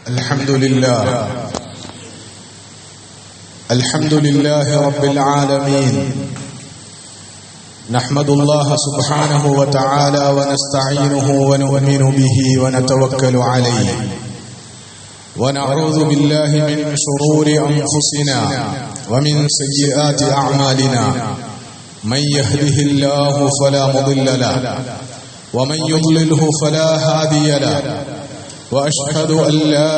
الحمد لله رب العالمين. نحمد الله سبحانه وتعالى ونستعينه ونؤمن به ونتوكل عليه، ونعوذ بالله من شرور أنفسنا ومن سيئات أعمالنا. من يهده الله فلا مضل له ومن يضلله فلا هادي له، وأشهد أن لا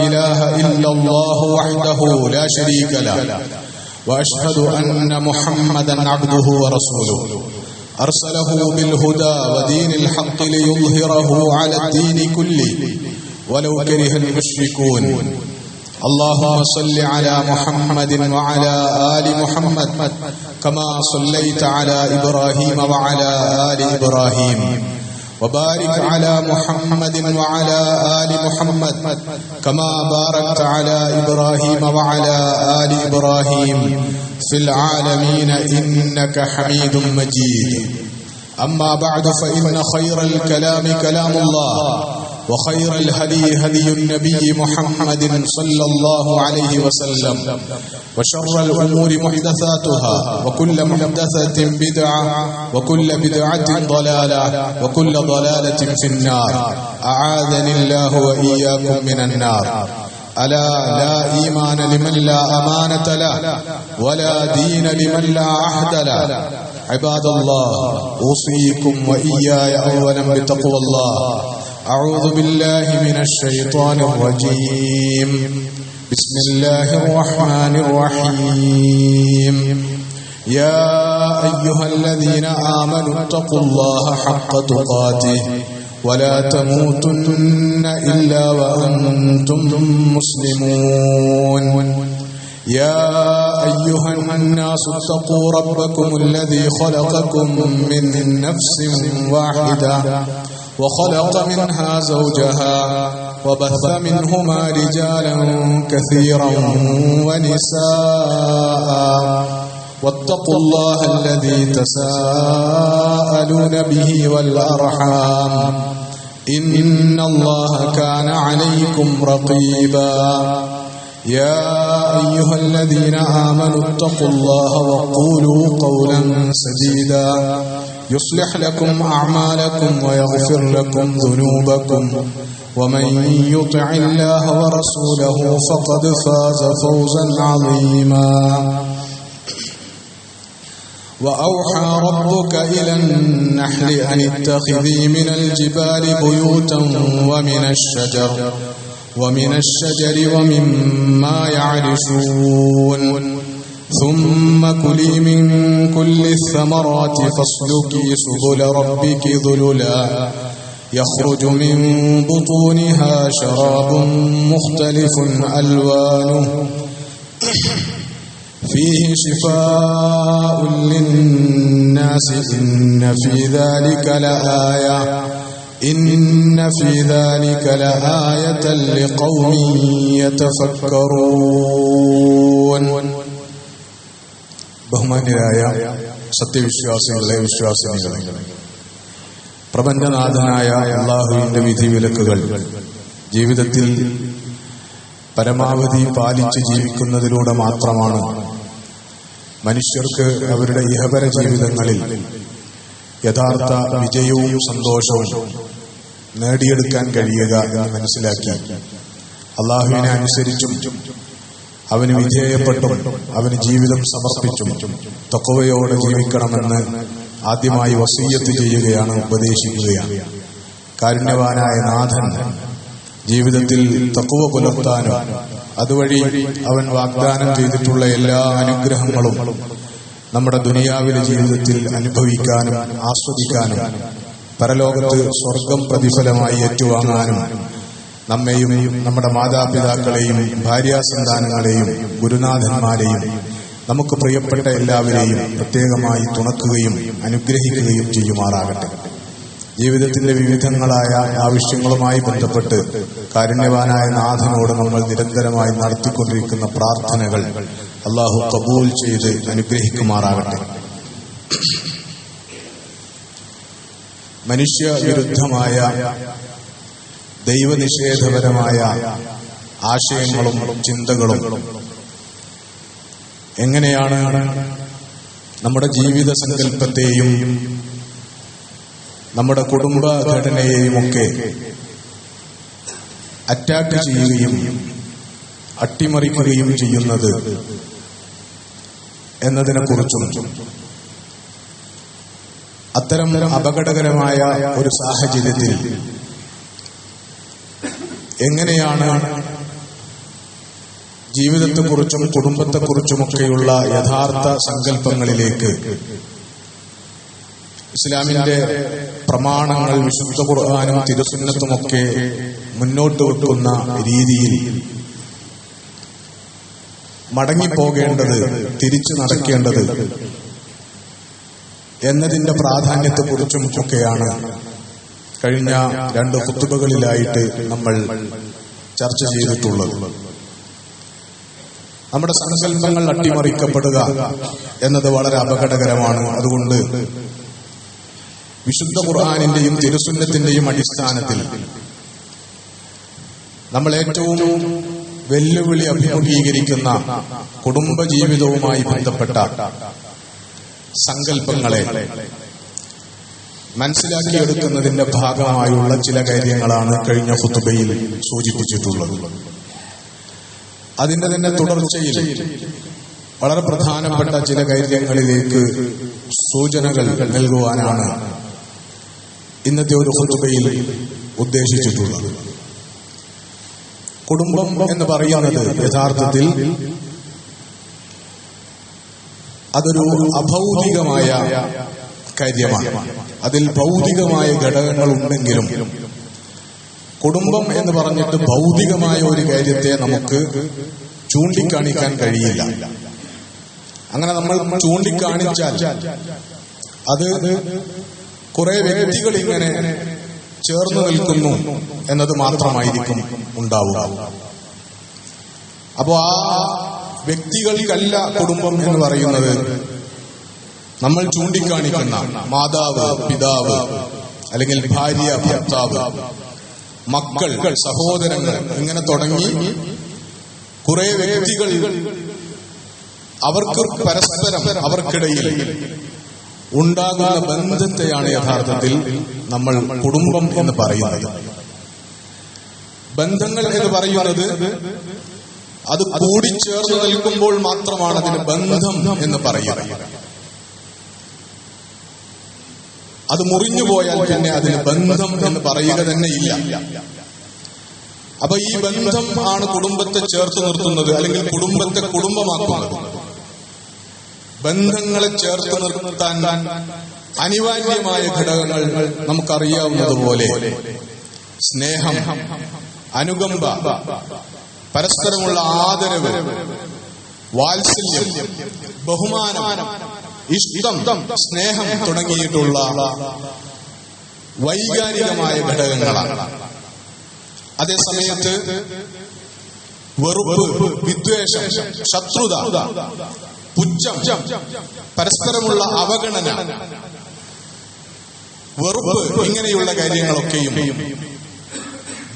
إله إلا الله وحده لا شريك له، وأشهد أن محمدا عبده ورسوله أرسله بالهدى ودين الحق ليظهره على الدين كله ولو كره المشركون. اللهم صل على محمد وعلى آل محمد كما صليت على إبراهيم وعلى آل إبراهيم، وبارك على محمد وعلى آل محمد كما باركت على إبراهيم وعلى آل إبراهيم في العالمين إنك حميد مجيد. أما بعد، فإن خير الكلام كلام الله، وخير الهدي هدي النبي محمد صلى الله عليه وسلم، وشر الأمور محدثاتها، وكل محدثة بدعة، وكل بدعة ضلالة، وكل ضلالة في النار. أعاذني الله وإياكم من النار. ألا لا إيمان لمن لا أمانة له، ولا دين لمن لا عهد له. عباد الله، أوصيكم وإياي أولا بتقوى الله. أعوذ بالله من الشيطان الرجيم. بسم الله الرحمن الرحيم. يا أيها الذين آمنوا اتقوا الله حق تقاته ولا تموتن إلا وأنتم مسلمون. يا أيها الناس اتقوا ربكم الذي خلقكم من نفس واحدة وخلق منها زوجها وبث منهما رجالا كثيرا ونساء، واتقوا الله الذي تساءلون به والأرحام، إن الله كان عليكم رقيبا. يا أيها الذين آمنوا اتقوا الله وقولوا قولا سديدا يصلح لكم أعمالكم ويغفر لكم ذنوبكم، ومن يطع الله ورسوله فقد فاز فوزا عظيما. وأوحى ربك إلى النحل أن اتخذي من الجبال بيوتا ومن الشجر ومما يعرشون، ثم كلي من كل الثمرات فاسلكي سبل ربك ذللا يخرج من بطونها شراب مختلف ألوانه فيه شفاء للناس إن في ذلك لآية لقوم يتفكرون. ബഹുമാന്യരായ സത്യവിശ്വാസികളെ, വിശ്വാസിനികളെ, പ്രപഞ്ചനാഥനായ അല്ലാഹുവിന്റെ വിധിവിലക്കുകൾ ജീവിതത്തിൽ പരമാവധി പാലിച്ച് ജീവിക്കുന്നതിലൂടെ മാത്രമാണ് മനുഷ്യർക്ക് അവരുടെ ഇഹപര ജീവിതങ്ങളിൽ യഥാർത്ഥ വിജയവും സന്തോഷവും നേടിയെടുക്കാൻ കഴിയുക എന്ന് മനസ്സിലാക്കി അല്ലാഹുവിനെ അനുസരിച്ചും അവന് വിധേയപ്പെട്ടും അവന് ജീവിതം സമർപ്പിച്ചും തഖ്വയോടെ ജീവിക്കണമെന്ന് ആദ്യമായി വസിയ്യത്ത് ചെയ്യുകയാണ്, ഉപദേശിക്കുകയാണ്. കാരുണ്യവാനായ നാഥൻ ജീവിതത്തിൽ തഖ്വ പുലർത്താനും അതുവഴി അവൻ വാഗ്ദാനം ചെയ്തിട്ടുള്ള എല്ലാ അനുഗ്രഹങ്ങളും നമ്മുടെ ദുനിയാവിലെ ജീവിതത്തിൽ അനുഭവിക്കാനും ആസ്വദിക്കാനും പരലോകത്ത് സ്വർഗം പ്രതിഫലമായി ഏറ്റുവാങ്ങാനും നമ്മെയും നമ്മുടെ മാതാപിതാക്കളെയും ഭാര്യാസന്താനങ്ങളെയും ഗുരുനാഥന്മാരെയും നമുക്ക് പ്രിയപ്പെട്ട എല്ലാവരെയും പ്രത്യേകമായി തുണക്കുകയും അനുഗ്രഹിക്കുകയും ചെയ്യുമാറാകട്ടെ. ജീവിതത്തിന്റെ വിവിധങ്ങളായ ആവശ്യങ്ങളുമായി ബന്ധപ്പെട്ട് കാരുണ്യവാനായ നാഥനോട് നമ്മൾ നിരന്തരമായി നടത്തിക്കൊണ്ടിരിക്കുന്ന പ്രാർത്ഥനകൾ അല്ലാഹു കബൂൽ ചെയ്ത് അനുഗ്രഹിക്കുമാറാകട്ടെ. മനുഷ്യ വിരുദ്ധമായ ദൈവനിഷേധപരമായ ആശയങ്ങളും ചിന്തകളും എങ്ങനെയാണ് നമ്മുടെ ജീവിത സങ്കല്പത്തെയും നമ്മുടെ കുടുംബഘടനയെയുമൊക്കെ അറ്റാക്ക് ചെയ്യുകയും അട്ടിമറിക്കുകയും ചെയ്യുന്നത് എന്നതിനെക്കുറിച്ചും അത്തരം അപകടകരമായ ഒരു സാഹചര്യത്തിൽ എങ്ങനെയാണ് ജീവിതത്തെക്കുറിച്ചും കുടുംബത്തെക്കുറിച്ചുമൊക്കെയുള്ള യഥാർത്ഥ സങ്കല്പങ്ങളിലേക്ക് ഇസ്ലാമിന്റെ പ്രമാണങ്ങൾ, വിശുദ്ധ ഖുർആനും തിരുസുന്നത്തുമൊക്കെ മുന്നോട്ട് വെക്കുന്ന രീതിയിൽ മടങ്ങിപ്പോകേണ്ടത്, തിരിച്ചു നടക്കേണ്ടത് എന്നതിന്റെ പ്രാധാന്യത്തെക്കുറിച്ചും ഒക്കെയാണ് കഴിഞ്ഞ 2 ഖുതുബകളിലായിട്ട് നമ്മൾ ചർച്ച ചെയ്തിട്ടുള്ളത്. നമ്മുടെ സങ്കല്പങ്ങൾ അട്ടിമറിക്കപ്പെടുക എന്നത് വളരെ അപകടകരമാണ്. അതുകൊണ്ട് വിശുദ്ധ ഖുർആനിന്റെയും തിരുസുന്നത്തിന്റെയും അടിസ്ഥാനത്തിൽ നമ്മൾ ഏറ്റവും വെല്ലുവിളി അഭിമുഖീകരിക്കുന്ന കുടുംബജീവിതവുമായി ബന്ധപ്പെട്ട സങ്കല്പങ്ങളെ മനസ്സിലാക്കിയെടുക്കുന്നതിന്റെ ഭാഗമായുള്ള ചില കാര്യങ്ങളാണ് കഴിഞ്ഞ ഖുതുബയിൽ സൂചിപ്പിച്ചിട്ടുള്ളത്. അതിന്റെ തന്നെ തുടർച്ചയിൽ വളരെ പ്രധാനപ്പെട്ട ചില കാര്യങ്ങളിലേക്ക് സൂചനകൾ നൽകുവാനാണ് ഇന്നത്തെ ഒരു ഖുതുബയിൽ ഉദ്ദേശിച്ചിട്ടുള്ളത്. കുടുംബം എന്ന് പറയുന്നത് യഥാർത്ഥത്തിൽ അതൊരു അഭൗതികമായ കാര്യമാണ്. അതിൽ ഭൗതികമായ ഘടകങ്ങൾ ഉണ്ടെങ്കിലും കുടുംബം എന്ന് പറഞ്ഞിട്ട് ഭൗതികമായ ഒരു കാര്യത്തെ നമുക്ക് ചൂണ്ടിക്കാണിക്കാൻ കഴിയില്ല. അങ്ങനെ നമ്മൾ ചൂണ്ടിക്കാണിച്ചാൽ അത് കുറെ വ്യക്തികൾ ഇങ്ങനെ ചേർന്ന് നിൽക്കുന്നു എന്നത് മാത്രമായിരിക്കും ഉണ്ടാവുക. അപ്പോ ആ വ്യക്തികൾക്കല്ല കുടുംബം എന്ന് പറയുന്നത് നമ്മൾ ചൂണ്ടിക്കാണിക്കുന്ന മാതാവ്, പിതാവ്, അല്ലെങ്കിൽ ഭാര്യ, ഭർത്താവ്, മക്കൾ, സഹോദരങ്ങൾ, ഇങ്ങനെ തുടങ്ങി കുറെ വ്യക്തികൾ അവർക്ക് പരസ്പരം അവർക്കിടയിൽ ഉണ്ടാകുന്ന ബന്ധത്തെയാണ് യഥാർത്ഥത്തിൽ നമ്മൾ കുടുംബം എന്ന് പറയുന്നത്. ബന്ധങ്ങൾ എന്ന് പറയുന്നത് അത് കൂടിച്ചേർന്ന് നിൽക്കുമ്പോൾ മാത്രമാണ് അതിന് ബന്ധം എന്ന് പറയുക. അത് മുറിഞ്ഞുപോയാൽ പിന്നെ അതിന് ബന്ധം എന്ന് പറയുക തന്നെ ഇല്ല. അപ്പൊ ഈ ബന്ധം ആണ് കുടുംബത്തെ ചേർത്ത് നിർത്തുന്നത്, അല്ലെങ്കിൽ കുടുംബത്തെ കുടുംബമാക്കുന്നത്. ബന്ധങ്ങളെ ചേർത്ത് നിർത്താൻ അനിവാര്യമായ ഘടകങ്ങൾ നമുക്കറിയാവുന്നതുപോലെ സ്നേഹം, അനുകമ്പ, പരസ്പരമുള്ള ആദരവ്, വാത്സല്യം, ബഹുമാനം, ഇഷ്ടം, സ്നേഹം തുടങ്ങിയിട്ടുള്ള വൈകാരികമായ ഘടകങ്ങളാണ്. അതേസമയത്ത് വെറുപ്പ്, വിദ്വേഷം, ശത്രുത, പുച്ഛം, പരസ്പരമുള്ള അവഗണന, വെറുപ്പ്, ഇങ്ങനെയുള്ള കാര്യങ്ങളൊക്കെയും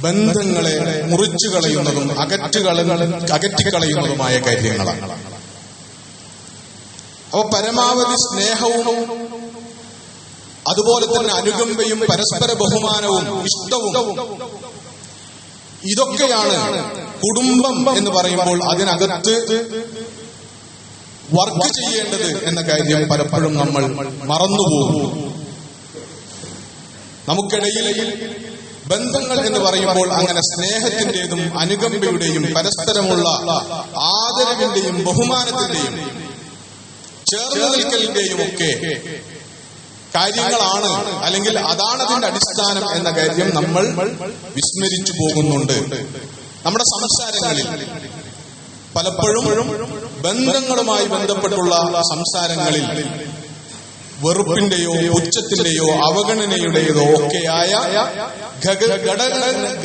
ബന്ധങ്ങളെ മുറിച്ചു കളയുന്നതും അകറ്റിക്കളയുന്നതുമായ കാര്യങ്ങളാണ്. അപ്പൊ പരമാവധി സ്നേഹവും അതുപോലെ തന്നെ അനുകമ്പയും പരസ്പര ബഹുമാനവും ഇഷ്ടവും ഇതൊക്കെയാണ് കുടുംബം എന്ന് പറയുമ്പോൾ അതിനകത്ത് വർക്ക് ചെയ്യേണ്ടത് എന്ന കാര്യം പലപ്പോഴും നമ്മൾ മറന്നുപോകും. നമുക്കിടയിൽ ബന്ധങ്ങൾ എന്ന് പറയുമ്പോൾ അങ്ങനെ സ്നേഹത്തിന്റെയും അനുകമ്പയുടെയും പരസ്പരമുള്ള ആദരവിന്റെയും ബഹുമാനത്തിന്റെയും ചേർന്ന് നിൽക്കലിന്റെയും ഒക്കെ കാര്യങ്ങളാണ്, അല്ലെങ്കിൽ അതാണ് അതിന്റെ അടിസ്ഥാനം എന്ന കാര്യം നമ്മൾ വിസ്മരിച്ചു പോകുന്നുണ്ട്. നമ്മുടെ സംസാരങ്ങളിൽ പലപ്പോഴും ബന്ധങ്ങളുമായി ബന്ധപ്പെട്ടുള്ള സംസാരങ്ങളിൽ വെറുപ്പിന്റെയോ പുച്ഛത്തിന്റെയോ അവഗണനയുടേതോ ഒക്കെയായ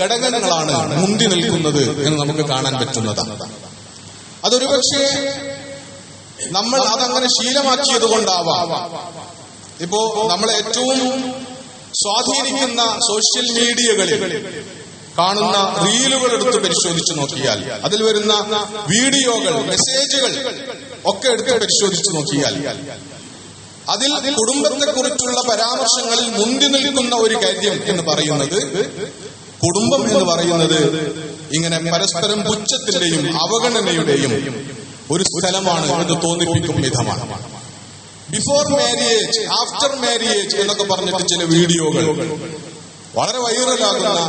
ഘടകങ്ങളാണ് മുന്തി നിൽക്കുന്നത് എന്ന് നമുക്ക് കാണാൻ പറ്റുന്നതാണ്. അതൊരു പക്ഷേ നമ്മൾ അതങ്ങനെ ശീലമാക്കിയത് കൊണ്ടാവാം. ഇപ്പോ നമ്മളെ ഏറ്റവും സ്വാധീനിക്കുന്ന സോഷ്യൽ മീഡിയകളിൽ കാണുന്ന റീലുകൾ എടുത്ത് പരിശോധിച്ചു നോക്കിയാൽ, അതിൽ വരുന്ന വീഡിയോകൾ, മെസ്സേജുകൾ ഒക്കെ എടുത്ത് പരിശോധിച്ചു നോക്കിയാൽ അതിൽ കുടുംബത്തെക്കുറിച്ചുള്ള പരാമർശങ്ങളിൽ മുന്തി നിൽക്കുന്ന ഒരു കാര്യം എന്ന് പറയുന്നത്, കുടുംബം എന്ന് പറയുന്നത് ഇങ്ങനെ പരസ്പരം പുച്ഛത്തിന്റെയും അവഗണനയുടെയും ഒരു സ്ഥലമാണ് എന്ന് തോന്നിപ്പിക്കും വിധമാണ്. ബിഫോർ മാരിയേജ്, ആഫ്റ്റർ മാരിയേജ് എന്നൊക്കെ പറഞ്ഞിട്ട് ചില വീഡിയോകൾ വളരെ വൈറലാകുന്ന,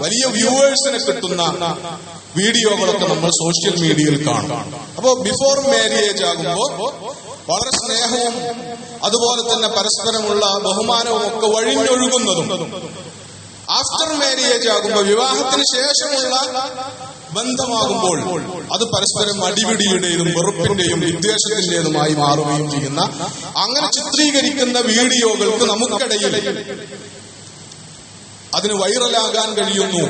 വലിയ വ്യൂവേഴ്സിനെ കിട്ടുന്ന വീഡിയോകളൊക്കെ നമ്മൾ സോഷ്യൽ മീഡിയയിൽ കാണും. അപ്പോ ബിഫോർ മാരിയേജ് ആകുമ്പോൾ വളരെ സ്നേഹവും അതുപോലെ തന്നെ പരസ്പരമുള്ള ബഹുമാനവും ഒക്കെ വഴിഞ്ഞൊഴുകുന്നതും, ആഫ്റ്റർ മാരിയേജ് ആകുമ്പോൾ വിവാഹത്തിന് ശേഷമുള്ള ബന്ധമാകുമ്പോൾ അത് പരസ്പരം അടിപിടിയുടേതും വെറുപ്പിന്റെയും വിദ്വേഷത്തിന്റേതുമായി മാറുകയും ചെയ്യുന്ന, അങ്ങനെ ചിത്രീകരിക്കുന്ന വീഡിയോകൾക്ക് നമുക്കിടയിൽ അതിന് വൈറലാകാൻ കഴിയുന്നു.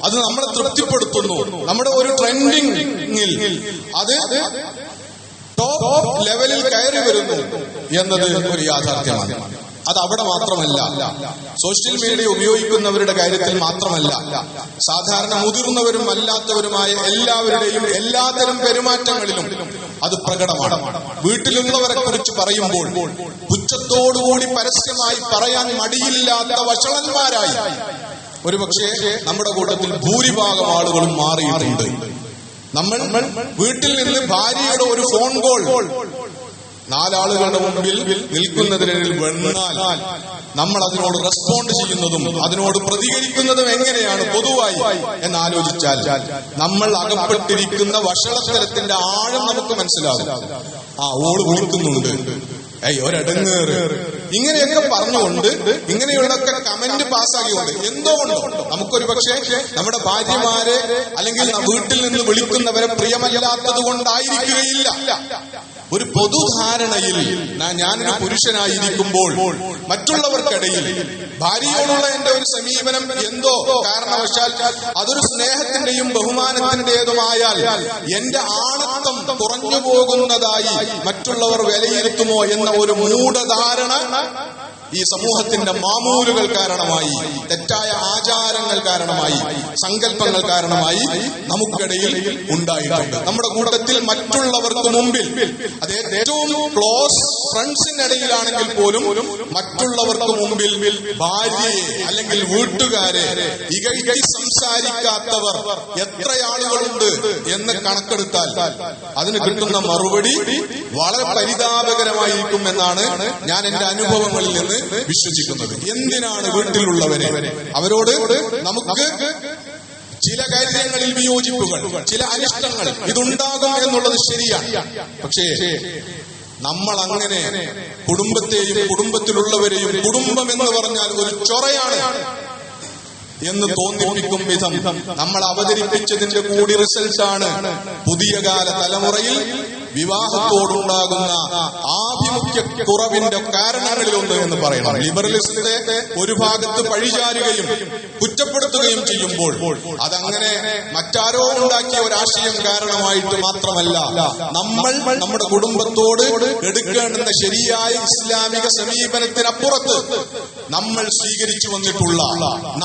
അത് നമ്മളെ തൃപ്തിപ്പെടുത്തുന്നു. നമ്മുടെ ഒരു ട്രെൻഡിങ്ങിൽ അത് ടോപ്പ് ലെവലിൽ കയറി വരുന്നു എന്നത് ഒരു യാഥാർത്ഥ്യമാണ്. അത് അവിടെ മാത്രമല്ല, സോഷ്യൽ മീഡിയ ഉപയോഗിക്കുന്നവരുടെ കാര്യത്തിൽ മാത്രമല്ല, സാധാരണ മുതിർന്നവരും അല്ലാത്തവരുമായ എല്ലാവരുടെയും എല്ലാതരം പെരുമാറ്റങ്ങളിലും അത് പ്രകടമാണ്. വീട്ടിലുള്ളവരെ കുറിച്ച് പറയുമ്പോൾ പുച്ഛത്തോടുകൂടി പരസ്യമായി പറയാൻ മടിയില്ലാത്ത വഷളന്മാരായി ഒരുപക്ഷെ നമ്മുടെ കൂട്ടത്തിൽ ഭൂരിഭാഗം ആളുകളും മാറിയിട്ടുണ്ട്. നമ്മൾ വീട്ടിൽ നിന്ന് ഭാര്യയുടെ ഒരു ഫോൺ കോൾ 4 ആളുകളുടെ മുമ്പിൽ നിൽക്കുന്നതിനിടയിൽ വന്നാൽ നമ്മൾ അതിനോട് റെസ്പോണ്ട് ചെയ്യുന്നതും അതിനോട് പ്രതികരിക്കുന്നതും എങ്ങനെയാണ് പൊതുവായി എന്നാലോചിച്ചാൽ നമ്മൾ അകപ്പെട്ടിരിക്കുന്ന വഷളത്തരത്തിന്റെ ആഴം നമുക്ക് മനസ്സിലാകും. ഓള് വിളിക്കുന്നുണ്ട്, ഒരടങ്ങേറ്, ഇങ്ങനെയൊക്കെ പറഞ്ഞുകൊണ്ട്, ഇങ്ങനെയുള്ളൊക്കെ കമന്റ് പാസ്സാക്കിക്കൊണ്ട് എന്തുകൊണ്ടോ നമുക്കൊരു പക്ഷേ നമ്മുടെ ഭാര്യമാരെ അല്ലെങ്കിൽ വീട്ടിൽ നിന്ന് വിളിക്കുന്നവരെ പ്രിയമല്ലാത്തത് കൊണ്ടായിരിക്കുകയില്ല. ഒരു പൊതുധാരണയിൽ ഞാനൊരു പുരുഷനായിരിക്കുമ്പോൾ മറ്റുള്ളവർക്കിടയിൽ ഭാര്യയോടുള്ള എന്റെ ഒരു സമീപനം എന്തോ കാരണവശാൽ അതൊരു സ്നേഹത്തിന്റെയും ബഹുമാനത്തിന്റേതുമായാൽ എന്റെ ആണത്വം കുറഞ്ഞു പോകുന്നതായി മറ്റുള്ളവർ വിലയിരുത്തുമോ എന്ന ഒരു മൂഢധാരണ ഈ സമൂഹത്തിന്റെ മാമൂലുകൾ കാരണമായി, തെറ്റായ ആചാരങ്ങൾ കാരണമായി, സങ്കല്പങ്ങൾ കാരണമായി നമുക്കിടയിൽ ഉണ്ടായിട്ടുണ്ട്. നമ്മുടെ കൂട്ടത്തിൽ മറ്റുള്ളവർക്ക് മുമ്പിൽ, അത് ഏറ്റവും ക്ലോസ് ഫ്രണ്ട്സിനിടയിലാണെങ്കിൽ പോലും മറ്റുള്ളവർക്ക് മുമ്പിൽ ഭാര്യയെ അല്ലെങ്കിൽ വീട്ടുകാരെ ഇകഴ്ത്തി സംസാരിക്കാത്തവർ എത്ര ആളുകളുണ്ട് എന്ന് കണക്കെടുത്താൽ അതിന് കിട്ടുന്ന മറുപടി വളരെ പരിതാപകരമായിരിക്കും എന്നാണ് ഞാൻ എന്റെ അനുഭവങ്ങളിൽ നിന്ന് വിശ്വസിക്കുന്നത്. എന്തിനാണ് വീട്ടിലുള്ളവരെ, അവരോട് നമുക്ക് ചില കാര്യങ്ങളിൽ വിയോജിപ്പുകൾ, ചില അനിഷ്ടങ്ങൾ ഇതുണ്ടാകും എന്നുള്ളത് ശരിയാണ്. പക്ഷേ നമ്മൾ അങ്ങനെ കുടുംബത്തെയും കുടുംബത്തിലുള്ളവരെയും, കുടുംബം എന്ന് പറഞ്ഞാൽ ഒരു ചൊറയാണ് എന്ന് തോന്നിപ്പിക്കും വിധം നമ്മൾ അവതരിപ്പിച്ചതിന്റെ കൂടി റിസൾട്ടാണ് പുതിയ കാല തലമുറയിൽ വിവാഹത്തോടുണ്ടാകുന്ന ആഭിമുഖ്യ കുറവിന്റെ കാരണങ്ങളിലൊന്ന് എന്ന് പറയണം. ലിബറലിസത്തെ ഒരു ഭാഗത്ത് പഴിചാരുകയും കുറ്റപ്പെടുത്തുകയും ചെയ്യുമ്പോൾ അതങ്ങനെ മറ്റാരോ ഉണ്ടാക്കിയ ഒരാശയം കാരണമായിട്ട് മാത്രമല്ല, നമ്മൾ നമ്മുടെ കുടുംബത്തോട് എടുക്കേണ്ടുന്ന ശരിയായ ഇസ്ലാമിക സമീപനത്തിനപ്പുറത്ത് നമ്മൾ സ്വീകരിച്ചു വന്നിട്ടുള്ള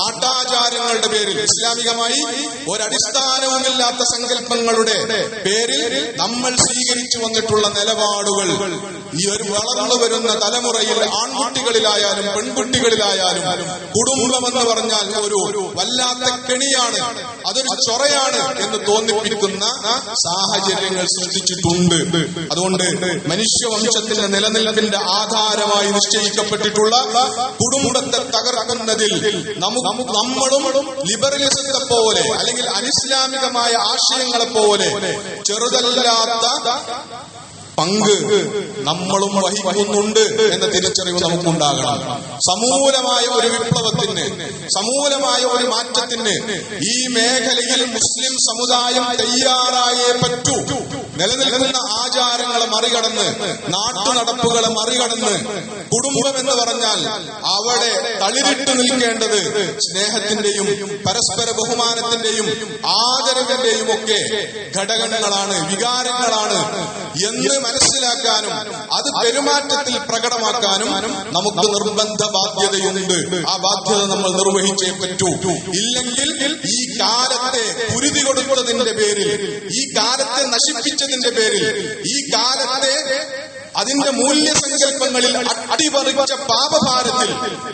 നാട്ടാചാരങ്ങളുടെ പേരിൽ, ഇസ്ലാമികമായി ഒരടിസ്ഥാനവുമില്ലാത്ത സങ്കല്പങ്ങളുടെ പേരിൽ നമ്മൾ സ്വീകരിച്ചു വന്നിട്ടുള്ള നിലപാടുകൾ ഈ ഒരു വളർന്നു വരുന്ന തലമുറയിൽ ആൺകുട്ടികളിലായാലും പെൺകുട്ടികളിലായാലും കുടുംബമെന്ന് പറഞ്ഞാൽ ഒരു വല്ലാത്ത കെണിയാണ്, അതൊരു ചൊറയാണ് എന്ന് തോന്നിപ്പിക്കുന്ന സാഹചര്യങ്ങൾ സൃഷ്ടിച്ചിട്ടുണ്ട്. അതുകൊണ്ട് മനുഷ്യവംശത്തിന്റെ നിലനിൽപ്പിന്റെ ആധാരമായി നിശ്ചയിക്കപ്പെട്ടിട്ടുള്ള കുടുംബത്തെ തകർക്കുന്നതിൽ നമ്മളും ലിബറലിസത്തെ പോലെ അല്ലെങ്കിൽ അനിസ്ലാമികമായ ആശയങ്ങളെ പോലെ ചെറുതല്ലാത്ത പങ്ക് നമ്മളും വഹിക്കുന്നുണ്ട് എന്ന തിരിച്ചറിവ് നമുക്കുണ്ടാകണം. സമൂലമായ ഒരു വിപ്ലവത്തിന്, സമൂലമായ ഒരു മാറ്റത്തിന് ഈ മേഖലയിൽ മുസ്ലിം സമുദായം തയ്യാറായേ പറ്റൂ. നിലനിൽക്കുന്ന ആചാരങ്ങളെ മറികടന്ന്, നാട്ടുനടപ്പുകളെ മറികടന്ന് കുടുംബം എന്ന് പറഞ്ഞാൽ അവിടെ തളിരിട്ട് നിൽക്കേണ്ടത് സ്നേഹത്തിന്റെയും പരസ്പര ബഹുമാനത്തിന്റെയും ആദരവിന്റെയും ഒക്കെ ഘടകങ്ങളാണ്, വികാരങ്ങളാണ് എന്ന് മനസ്സിലാക്കാനും അത് പെരുമാറ്റത്തിൽ പ്രകടമാക്കാനും നമുക്ക് നിർബന്ധ ബാധ്യതയുണ്ട്. ആ ബാധ്യത നമ്മൾ നിർവഹിച്ചേ പറ്റൂ. ഇല്ലെങ്കിൽ ഈ കാലത്തെ കുരുതി കൊടുത്തതിന്റെ പേരിൽ, ഈ കാലത്തെ നശിപ്പിച്ചതിന്റെ പേരിൽ, ഈ കാലത്തെ അതിന്റെ മൂല്യസങ്കല്പങ്ങളിൽ അട്ടിപറിച്ച പാപഭാരത്തിൽ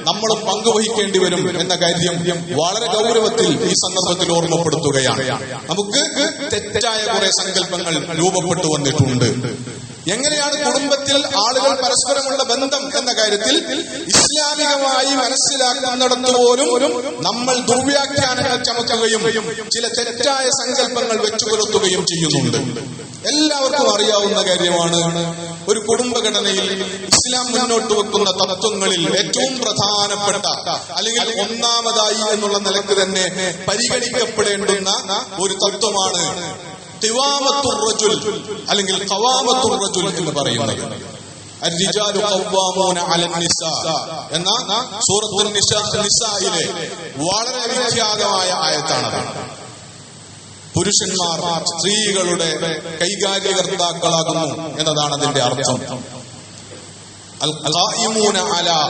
നമ്മളും പങ്കുവഹിക്കേണ്ടി വരും എന്ന കാര്യം വളരെ ഗൗരവത്തിൽ ഈ സന്ദർഭത്തിൽ ഓർമ്മപ്പെടുത്തുകയാണ്. നമുക്ക് തെറ്റായ കുറെ സങ്കല്പങ്ങൾ രൂപപ്പെട്ടു വന്നിട്ടുണ്ട്. എങ്ങനെയാണ് കുടുംബത്തിൽ ആളുകൾ പരസ്പരമുള്ള ബന്ധം എന്ന കാര്യത്തിൽ ഇസ്ലാമികമായി മനസ്സിലാക്കുന്നിടത്ത് പോലും നമ്മൾ ദുർവ്യാഖ്യാനങ്ങൾ ചമക്കുകയും ചില തെറ്റായ സങ്കല്പങ്ങൾ വെച്ചുപുലർത്തുകയും ചെയ്യുന്നുണ്ട്. എല്ലാവർക്കും അറിയാവുന്ന കാര്യമാണ്, ഒരു കുടുംബഘടനയിൽ ഇസ്ലാം മുന്നോട്ട് വെക്കുന്ന തത്വങ്ങളിൽ ഏറ്റവും പ്രധാനപ്പെട്ട അല്ലെങ്കിൽ ഒന്നാമതായി എന്നുള്ള നിലക്ക് തന്നെ പരിഗണിക്കപ്പെടേണ്ടുന്ന ഒരു തത്വമാണ് ഖിവാമത്തുർ റജുൽ അല്ലെങ്കിൽ ഖവാമത്തുർ റജുൽ എന്ന് പറയുന്നത്. അർരിജാലു ഖവ്വാമൂന അലൻ നിസാ എന്ന സൂറത്തുൽ നിസായിലെ വളരെ വിഖ്യാതമായ ആയത്താണത്. പുരുഷന്മാർ സ്ത്രീകളുടെ കൈകാര്യകർത്താക്കളാകുന്നു എന്നതാണ് അതിന്റെ അർത്ഥം. അൽ ഖായിമൂന അലാ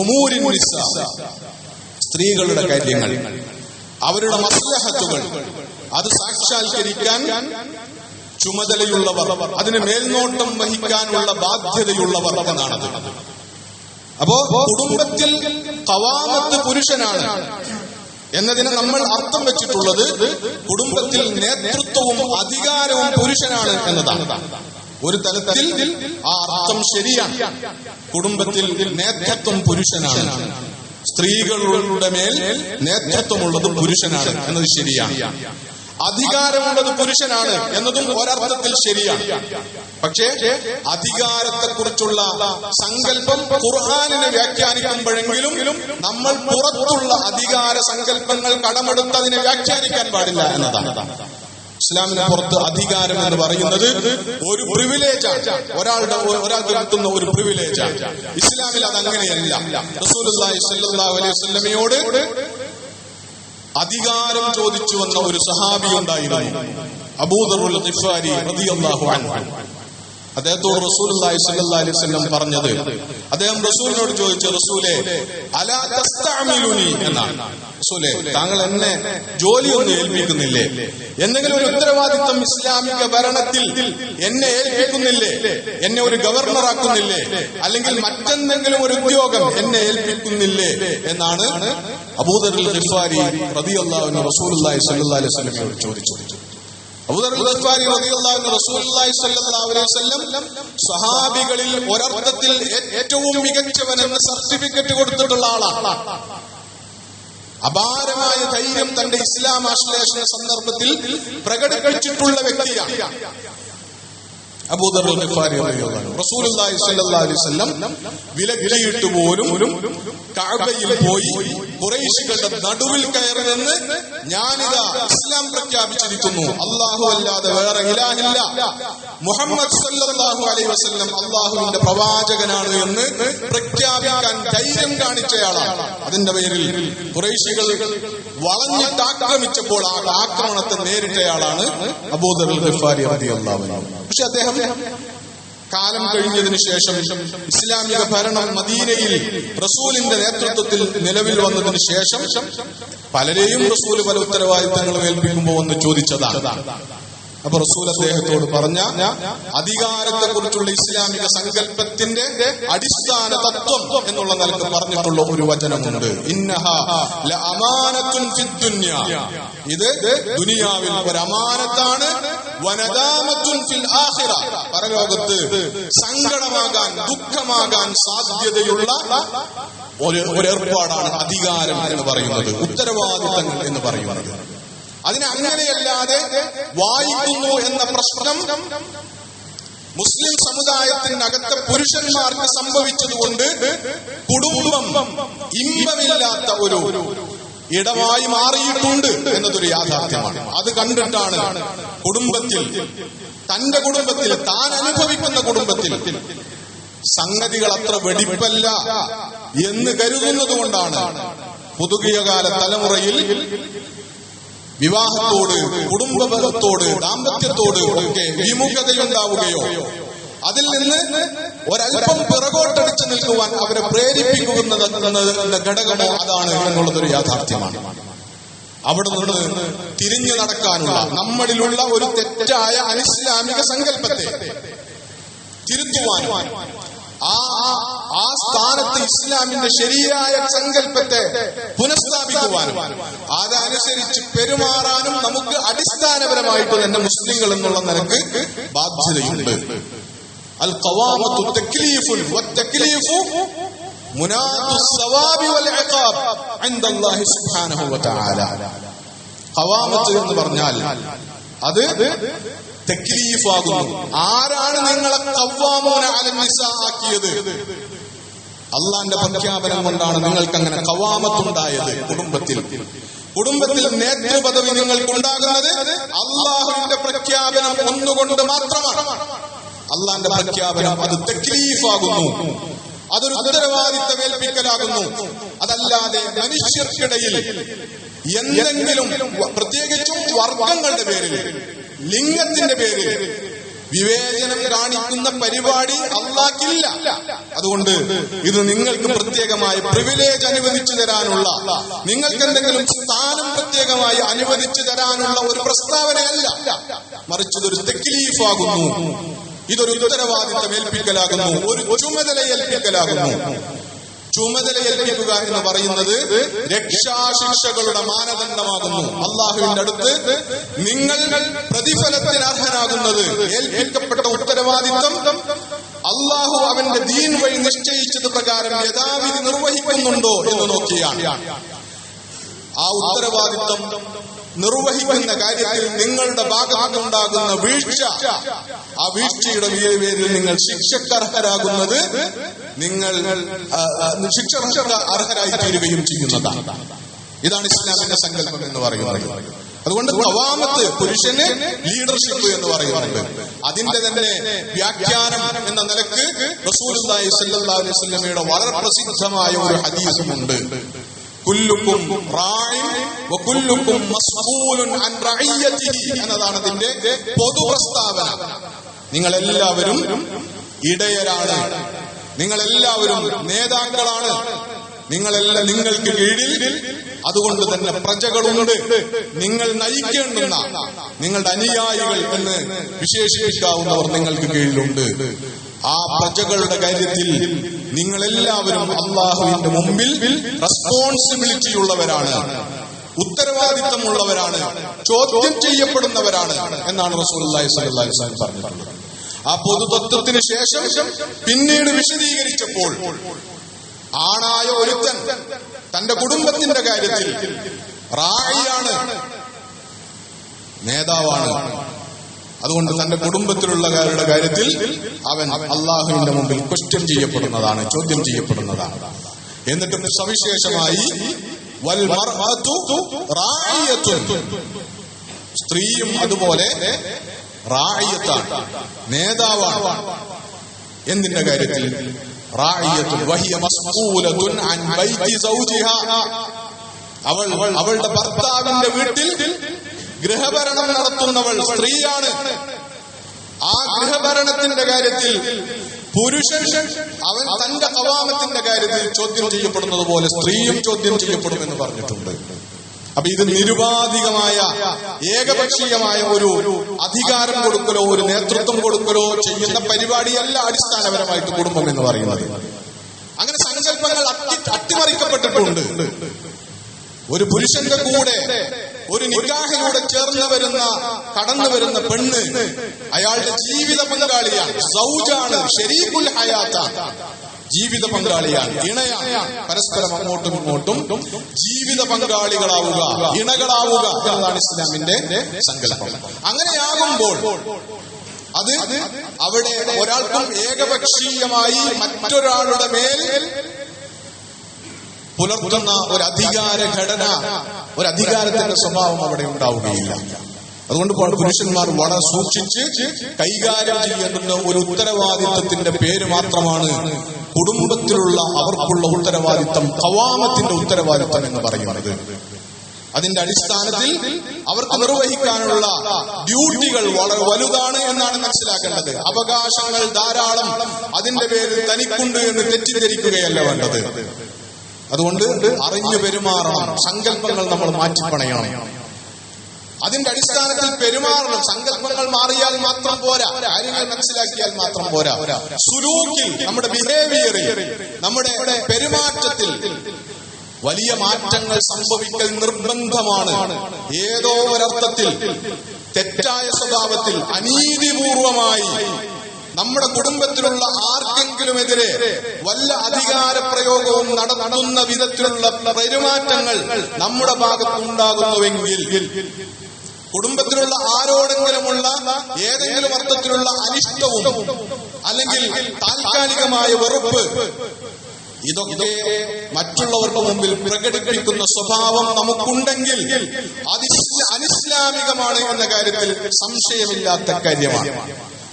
ഉമൂരിൻ നിസാ, സ്ത്രീകളുടെ കാര്യങ്ങൾ, അവരുടെ മസ്ലഹത്തുകൾ അത് സാക്ഷാത്കരിക്കാൻ ചുമതലയുള്ളവർ, അതിന് മേൽനോട്ടം വഹിക്കാനുള്ള ബാധ്യതയുള്ളവർ എന്നാണത്. അപ്പോ കുടുംബത്തിൽ ഖവാമത്ത് പുരുഷനാണ് എന്നതിന് നമ്മൾ അർത്ഥം വെച്ചിട്ടുള്ളത് കുടുംബത്തിൽ നേതൃത്വവും അധികാരവും പുരുഷനാണ് എന്നതാണ്. ഒരു തലത്തിൽ ആ അർത്ഥം ശരിയാണ്. കുടുംബത്തിൽ നേതൃത്വം പുരുഷനാണ്, സ്ത്രീകളുടെ മേൽ നേതൃത്വമുള്ളത് പുരുഷനാണ് എന്നത് ശരിയാണ്. അധികാരമുള്ളത് പുരുഷനാണ് എന്നതും ഒരർത്ഥത്തിൽ ശരിയാണ്. പക്ഷേ അധികാരത്തെക്കുറിച്ചുള്ള സങ്കല്പം ഖുർആനിനെ വ്യാഖ്യാനിക്കുമ്പോഴെങ്കിലും നമ്മൾ പുറത്തുള്ള അധികാര സങ്കല്പങ്ങൾ കടമെടുത്തതിനെ വ്യാഖ്യാനിക്കാൻ പാടില്ല എന്നതാണ്. ഇസ്ലാമിന് പുറത്ത് അധികാരം എന്ന് പറയുന്നത് ഒരു പ്രിവിലേജാണ്, ഒരാൾക്ക് കിട്ടുന്ന ഒരു പ്രിവിലേജാണ്. ഇസ്ലാമിൽ അത് അങ്ങനെയല്ല. റസൂലുള്ളാഹി സ്വല്ലല്ലാഹു അലൈഹി വസല്ലമയോട് അധികാരം ചോദിച്ചു വന്ന ഒരു സഹാബി ഉണ്ടായിരുന്നു, അബൂദറുൽ ഗിഫാരി റളിയല്ലാഹു അൻഹു. അദ്ദേഹത്തോട് റസൂലുള്ളാഹി സ്വല്ലല്ലാഹു അലൈഹി വസല്ലം പറഞ്ഞത്, അദ്ദേഹം റസൂലിനോട് ചോദിച്ചു, റസൂലേ അലാ തസ്തഅമിലുനി എന്നാണ്. റസൂലേ, താങ്കൾ എന്നെ ജോലിയൊന്നും ഏൽപ്പിക്കുന്നില്ലേ? എന്തെങ്കിലും ഒരു ഉത്തരവാദിത്വം ഇസ്ലാമിക ഭരണത്തിൽ എന്നെ ഏൽപ്പിക്കുന്നില്ലേ? എന്നെ ഒരു ഗവർണറാക്കുന്നില്ലേ? അല്ലെങ്കിൽ മറ്റെന്തെങ്കിലും ഒരു ഉദ്യോഗം എന്നെ ഏൽപ്പിക്കുന്നില്ലേ എന്നാണ് അബൂദറുൽ ഗിഫാരി റളിയല്ലാഹു അൻഹു റസൂലുള്ളാഹി സ്വല്ലല്ലാഹു അലൈഹി വസല്ലമയോട് ചോദിച്ചത്. അബൂദറുൽ ഗിഫാരി റളിയല്ലാഹു അൻഹു റസൂലുള്ളാഹി സ്വല്ലല്ലാഹു അലൈഹി വസല്ലം സ്വഹാബികളിൽ ഒരർത്ഥത്തിൽ ഏറ്റവും മികച്ചവനെന്ന് സർട്ടിഫിക്കറ്റ് കൊടുത്തിട്ടുള്ള ആളാണ്. അപാരമായ ധൈര്യം തന്റെ ഇസ്ലാം ആശ്ലേഷണ സന്ദർഭത്തിൽ പ്രകടിപ്പിച്ചിട്ടുള്ള വ്യക്തിയാണ് അബൂദറുൽ ഗിഫാരി റളിയല്ലാഹു അൻഹു. റസൂലുള്ളാഹി സ്വല്ലല്ലാഹു അലൈഹി വസല്ലം വിലക്കിയിട്ട് പോലും കഅബയിൽ പോയി ഖുറൈശികളുടെ നടുവിൽ കയറി നിന്ന്, ഞാനിതാ ഇസ്ലാം പ്രഖ്യാപിച്ചിരിക്കുന്നു, അല്ലാഹു അല്ലാതെ വേറെ ഇലാഹില്ല, മുഹമ്മദ് സ്വല്ലല്ലാഹു അലൈഹി വസല്ലം അല്ലാഹുവിന്റെ പ്രവാചകനാണ് എന്ന് പ്രഖ്യാപിക്കാൻ ധൈര്യം കാണിച്ചയാളാണ്. അതിന്റെ പേരിൽ ഖുറൈശികൾ വളഞ്ഞിട്ട് ആക്രമിച്ചപ്പോൾ ആ ആക്രമണത്തെ നേരിട്ടയാളാണ് അബൂദറുൽ ഗിഫാരി റളിയല്ലാഹു അൻഹു. പക്ഷെ അദ്ദേഹം കാലം കഴിഞ്ഞതിന് ശേഷം ഇസ്ലാമിക ഭരണം മദീനയിൽ റസൂലിന്റെ നേതൃത്വത്തിൽ നിലവിൽ വന്നതിന് ശേഷം പലരെയും റസൂല് പല ഉത്തരവാദിത്തങ്ങളും ഏൽപ്പിക്കുമ്പോൾ ഒന്ന് ചോദിച്ചതാണ്. അപ്പൊ റസൂൽ അദ്ദേഹത്തോട് പറഞ്ഞ അധികാരത്തെ കുറിച്ചുള്ള ഇസ്ലാമിക സങ്കല്പത്തിന്റെ അടിസ്ഥാന തത്വം എന്നുള്ള നിലക്ക് പറഞ്ഞിട്ടുള്ള ഒരു വചനമുണ്ട്, ഇന്നഹാ ലഅമാനത്തുൻ ഫിദ്ദുനിയ, ഇത് ദുനിയാവിൽ ഒരു അമാനത്താണ്, വനദാമത്തുൻ ഫിൽ ആഖിറ, പരലോകത്ത് സങ്കടമാകാൻ ദുഃഖമാകാൻ സാധ്യതയുള്ള ഒരു ഏർപ്പാടാണ് അധികാരം എന്ന് പറയുന്നത്, ഉത്തരവാദിത്തങ്ങൾ എന്ന് പറയുന്നത്. അതിനെ അങ്ങനെയല്ലാതെ വായിക്കുന്നു എന്ന പ്രശ്നം മുസ്ലിം സമുദായത്തിനകത്തെ പുരുഷന്മാർക്ക് സംഭവിച്ചതുകൊണ്ട് കുടുംബം ഇമ്പമില്ലാത്ത ഒരു ഇടമായി മാറിയിട്ടുണ്ട് എന്നതൊരു യാഥാർത്ഥ്യമാണ്. അത് കണ്ടിട്ടാണ് കുടുംബത്തിൽ, തന്റെ കുടുംബത്തിൽ, താൻ അനുഭവിക്കുന്ന കുടുംബത്തിൽ സംഗതികൾ അത്ര വെടിപ്പല്ല എന്ന് കരുതുന്നത് കൊണ്ടാണ് പുതുകിയകാല തലമുറയിൽ വിവാഹത്തോട്, കുടുംബബന്ധത്തോട്, ദാമ്പത്യത്തോട് ഒക്കെ വിമുഖതയുണ്ടാവുകയോ അതിൽ നിന്ന് ഒരൽപ്പം പിറകോട്ടടിച്ചു നിൽക്കുവാൻ അവരെ പ്രേരിപ്പിക്കുന്ന ഘടകമോ അതാണ് എന്നുള്ളതൊരു യാഥാർത്ഥ്യമാണ്. അവിടെ നിന്ന് തിരിഞ്ഞു നടക്കാനുള്ള നമ്മളിലുള്ള ഒരു തെറ്റായ അനിസ്ലാമിക സങ്കല്പത്തെ തിരുത്തുവാനും ആ സ്ഥാനത്ത് ഇസ്ലാമിന്റെ ശരിയായ സങ്കല്പത്തെ പുനഃസ്ഥാപിക്കുവാനും അതനുസരിച്ച് പെരുമാറാനും നമുക്ക് അടിസ്ഥാനപരമായിട്ട് തന്നെ മുസ്ലിങ്ങൾ എന്നുള്ള നിലക്ക് ബാധ്യതയുണ്ട്. അൽ ഖവാമത്തു തക്ലീഫുൻ വത്തക്ലീഫു മുനാദു സവാബി വൽ ഇഖാബ് ഇൻദല്ലാഹി സുബ്ഹാനഹു വ തആല. ഖവാമത്ത് എന്ന് പറഞ്ഞാൽ അത് തക്ലീഫാകുന്നു. ആരാണ് നിങ്ങളെ ഖവാമൂന അലൻ നിസാ ആക്കിയത്? അള്ളാന്റെ പ്രഖ്യാപനം കൊണ്ടാണ് നിങ്ങൾക്ക് അങ്ങനെ ഖവാമത്തുണ്ടായത്. കുടുംബത്തിൽ നേതൃപദവി നിങ്ങൾക്കുണ്ടാകുന്നത് അള്ളാഹുവിന്റെ പ്രഖ്യാപനം ഒന്നുകൊണ്ട് മാത്രമാണ്. അള്ളാന്റെ പ്രഖ്യാപനം അത് തക്ലീഫാകുന്നു, അതൊരു ഉത്തരവാദിത്തമേൽപ്പിക്കലാകുന്നു. അതല്ലാതെ മനുഷ്യർക്കിടയിൽ എന്തെങ്കിലും, പ്രത്യേകിച്ചും വർഗങ്ങളുടെ പേരിൽ, ലിംഗത്തിന്റെ പേരിൽ വിവേചനം കാണിക്കുന്ന പരിപാടി അള്ളാഹ്ക്കില്ല. അതുകൊണ്ട് ഇത് നിങ്ങൾക്ക് പ്രത്യേകമായി പ്രിവിലേജ് അനുവദിച്ചു തരാനുള്ള, നിങ്ങൾക്ക് എന്തെങ്കിലും സ്ഥാനം പ്രത്യേകമായി അനുവദിച്ചു തരാനുള്ള ഒരു പ്രസ്താവനയല്ല, മറിച്ച് ഇതൊരു തക്ലീഫാകുന്നു, ഇതൊരു ഉത്തരവാദിത്തം ഏൽപ്പിക്കലാകുന്നു, ഒരു ചുമതല ഏൽപ്പിക്കലാകുന്നു. ചുമതല ഏൽപ്പിക്കുക എന്ന് പറയുന്നത് രക്ഷാശിക്ഷകളുടെ മാനദണ്ഡമാകുന്നു. അള്ളാഹുവിന്റെ അടുത്ത് നിങ്ങൾ പ്രതിഫലത്തിന് അർഹനാകുന്നത് ഏൽപ്പിക്കപ്പെട്ട ഉത്തരവാദിത്തം അള്ളാഹു അവന്റെ ദീൻ വഴി നിശ്ചയിച്ചത് പ്രകാരം യഥാവിധി നിർവഹിക്കുന്നുണ്ടോ എന്ന് നോക്കിയാണ്. ആ ഉത്തരവാദിത്തം നിർവഹിക്കുന്ന കാര്യത്തിൽ നിങ്ങളുടെ ഭാഗത്തുണ്ടാകുന്ന വീഴ്ച, ആ വീഴ്ചയുടെ പേരിൽ നിങ്ങൾ ശിക്ഷക്കർഹരാകുന്നത്, നിങ്ങൾ ശിക്ഷ അർഹരായി തീരുകയും ചെയ്യുന്നതാണ്. ഇതാണ് ഇസ്ലാമിന്റെ സങ്കല്പം എന്ന് പറയുന്നത്. അതുകൊണ്ട് ഖവാമത്ത്, പുരുഷന് ലീഡർഷിപ്പ് എന്ന് പറയുന്നുണ്ട്. അതിന്റെ തന്നെ വ്യാഖ്യാനം എന്ന നിലക്ക് റസൂലുള്ളാഹി സ്വല്ലല്ലാഹു അലൈഹി വസല്ലമയുടെ വളരെ പ്രസിദ്ധമായ ഒരു ഹദീസുമുണ്ട്. കുല്ലുക്കും റാഇൻ വകുല്ലുക്കും മസ്ഊലുൻ അൻ റഇയതിഹി എന്നതാണ് അതിന്റെ പൊതു പ്രസ്താവന. നിങ്ങളെല്ലാവരും ഇടയരാണ്, നിങ്ങളെല്ലാവരും നേതാക്കളാണ്, നിങ്ങൾക്ക് കീഴിൽ അതുകൊണ്ട് തന്നെ പ്രജകളുണ്ട്, നിങ്ങൾ നയിക്കേണ്ടുന്ന നിങ്ങളുടെ അനുയായികൾ എന്ന് വിശേഷിപ്പിക്കാവുന്നവർ നിങ്ങൾക്ക് കീഴിലുണ്ട്. ആ പ്രജകളുടെ കാര്യത്തിൽ നിങ്ങളെല്ലാവരും അള്ളാഹുവിന്റെ മുമ്പിൽ റെസ്പോൺസിബിലിറ്റി ഉള്ളവരാണ്, ഉത്തരവാദിത്തമുള്ളവരാണ്, ചോദ്യം ചെയ്യപ്പെടുന്നവരാണ് എന്നാണ് റസൂലുള്ളാഹി സ്വല്ലല്ലാഹു അലൈഹി വസല്ലം പറഞ്ഞിട്ടുള്ളത്. ആ പൊതുതത്വത്തിന് ശേഷം പിന്നീട് വിശദീകരിച്ചപ്പോൾ ആണായ ഒരുത്തൻ തന്റെ കുടുംബത്തിന്റെ കാര്യത്തിൽ റായിയാണ്, നേതാവാണ്. അതുകൊണ്ട് തന്റെ കുടുംബത്തിലുള്ളവരുടെ കാര്യത്തിൽ അവൻ അള്ളാഹുവിന്റെ മുമ്പിൽ ക്വസ്റ്റ്യൻ ചെയ്യപ്പെടുന്നതാണ്, ചോദ്യം ചെയ്യപ്പെടുന്നതാണ്. എന്നിട്ട് സവിശേഷമായി വൽ മർഅതു റായിയത്തുൻ, സ്ത്രീയും അതുപോലെ റായിയത്താണ്, നേതാവാണ്. എന്തിന്റെ കാര്യത്തിൽ? റായിയത്തുൻ വഹിയ മസ്ഊലത്തുൻ അൻ ബൈതി സൗജിഹാ, അവളുടെ ഭർത്താവിന്റെ വീട്ടിൽ ഗൃഹഭരണം നടത്തുന്നവൾ സ്ത്രീയാണ്. ആ ഗൃഹഭരണത്തിന്റെ കാര്യത്തിൽ പുരുഷൻ അവൻ തന്റെ ഖവാമത്തിന്റെ കാര്യത്തിൽ ചോദ്യം ചെയ്യപ്പെടുന്നത് പോലെ സ്ത്രീയും ചോദ്യം ചെയ്യപ്പെടുമെന്ന് പറഞ്ഞിട്ടുണ്ട്. അപ്പൊ ഇത് നിരുപാധികമായ ഏകപക്ഷീയമായ ഒരു അധികാരം കൊടുക്കലോ ഒരു നേതൃത്വം കൊടുക്കലോ ചെയ്യുന്ന പരിപാടിയല്ല അടിസ്ഥാനപരമായിട്ട് കുടുംബം എന്ന് പറയുന്നത്. അങ്ങനെ സങ്കല്പങ്ങൾ അട്ടിമറിക്കപ്പെട്ടിട്ടുണ്ട്. ഒരു പുരുഷന്റെ കൂടെ ഒരു നിക്കാഹിലൂടെ കടന്നു വരുന്ന പെണ്ണ് അയാളുടെ ജീവിത പങ്കാളിയാണ്, സൗജാണ്, ശരീകുൽ ഹയാത്താണ്, ജീവിത പങ്കാളിയാണ്, ഇണയാണ്. പരസ്പരം അങ്ങോട്ടും ഇങ്ങോട്ടും ജീവിത പങ്കാളികളാവുക, ഇണകളാവുക എന്നതാണ് ഇസ്ലാമിന്റെ സങ്കല്പം. അങ്ങനെയാകുമ്പോൾ അത് അവിടെ ഒരാൾക്കും ഏകപക്ഷീയമായി മറ്റൊരാളുടെ മേൽ പുലർത്തുന്ന ഒരു അധികാര ഘടന, ഒരു അധികാരത്തിന്റെ സ്വഭാവം അവിടെ ഉണ്ടാവുകയില്ല. അതുകൊണ്ട് പുരുഷന്മാർ വളരെ സൂക്ഷിച്ച് കൈകാര്യം ചെയ്യേണ്ടുന്ന ഒരു ഉത്തരവാദിത്വത്തിന്റെ പേര് മാത്രമാണ് കുടുംബത്തിലുള്ള അവർക്കുള്ള ഉത്തരവാദിത്വം, ഖവാമത്തിന്റെ ഉത്തരവാദിത്വം എന്ന് പറയുന്നത്. അതിന്റെ അടിസ്ഥാനത്തിൽ അവർക്ക് നിർവഹിക്കാനുള്ള ഡ്യൂട്ടികൾ വളരെ വലുതാണ് എന്നാണ് മനസ്സിലാക്കേണ്ടത്. അവകാശങ്ങൾ ധാരാളം അതിന്റെ പേരിൽ തനിക്കുണ്ട് എന്ന് തെറ്റിദ്ധരിക്കുകയല്ല വേണ്ടത്. അതുകൊണ്ട് അറിഞ്ഞു പെരുമാറണം. സങ്കല്പങ്ങൾ നമ്മൾ മാറ്റിപ്പണയണം. അതിന്റെ അടിസ്ഥാനത്തിൽ പെരുമാറണം. സങ്കല്പങ്ങൾ മാറിയാൽ മാത്രം പോരാ, കാര്യങ്ങൾ മനസ്സിലാക്കിയാൽ മാത്രം പോരാ. സുലൂക്കിൽ, നമ്മുടെ ബിഹേവിയറിൽ, നമ്മുടെ പെരുമാറ്റത്തിൽ വലിയ മാറ്റങ്ങൾ സംഭവിക്കൽ നിർബന്ധമാണ്. ഏതോ ഒരർത്ഥത്തിൽ തെറ്റായ സ്വഭാവത്തിൽ അനീതിപൂർവമായി നമ്മുടെ കുടുംബത്തിലുള്ള ആർക്കെങ്കിലുമെതിരെ വല്ല അധികാര പ്രയോഗവും നടത്തുന്ന വിധത്തിലുള്ള പെരുമാറ്റങ്ങൾ നമ്മുടെ ഭാഗത്തുണ്ടാകുന്നുവെങ്കിൽ, കുടുംബത്തിലുള്ള ആരോടെങ്കിലുമുള്ള ഏതെങ്കിലും അർത്ഥത്തിലുള്ള അനിഷ്ടവും അല്ലെങ്കിൽ താൽക്കാലികമായ വെറുപ്പ്, ഇതൊക്കെ മറ്റുള്ളവർക്ക് മുമ്പിൽ പ്രകടിപ്പിക്കുന്ന സ്വഭാവം നമുക്കുണ്ടെങ്കിൽ അത് അനിസ്ലാമികമാണ് എന്ന കാര്യത്തിൽ സംശയമില്ലാത്ത കാര്യമാണ്.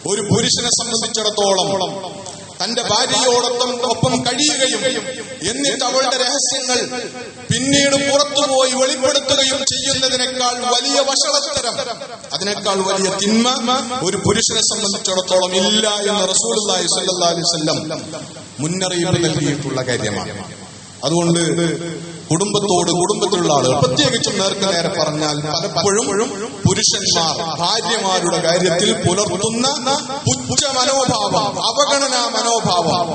ഒരു പുരുഷനെ സംബന്ധിച്ചിടത്തോളം തന്റെ ഭാര്യയോടൊപ്പം കഴിയുകയും എന്നിട്ട് അവളുടെ രഹസ്യങ്ങൾ പിന്നീട് പുറത്തുപോയി വെളിപ്പെടുത്തുകയും ചെയ്യുന്നതിനേക്കാൾ വലിയ വഷളത്തരം, അതിനേക്കാൾ വലിയ തിന്മ ഒരു പുരുഷനെ സംബന്ധിച്ചിടത്തോളം ഇല്ല എന്ന് റസൂലുള്ളാഹി സ്വല്ലല്ലാഹു അലൈഹി വസല്ലം മുന്നറിയിപ്പ് നൽകിയിട്ടുള്ള കാര്യമാണ്. അതുകൊണ്ട് കുടുംബത്തിലുള്ള ആളുകൾ, പ്രത്യേകിച്ചും നേർക്ക് നേരെ പറഞ്ഞാൽ പലപ്പോഴും പുരുഷന്മാർ ഭാര്യമാരുടെ കാര്യത്തിൽ പുലർത്തുന്ന പുച്ഛ മനോഭാവം, അവഗണനാ മനോഭാവം,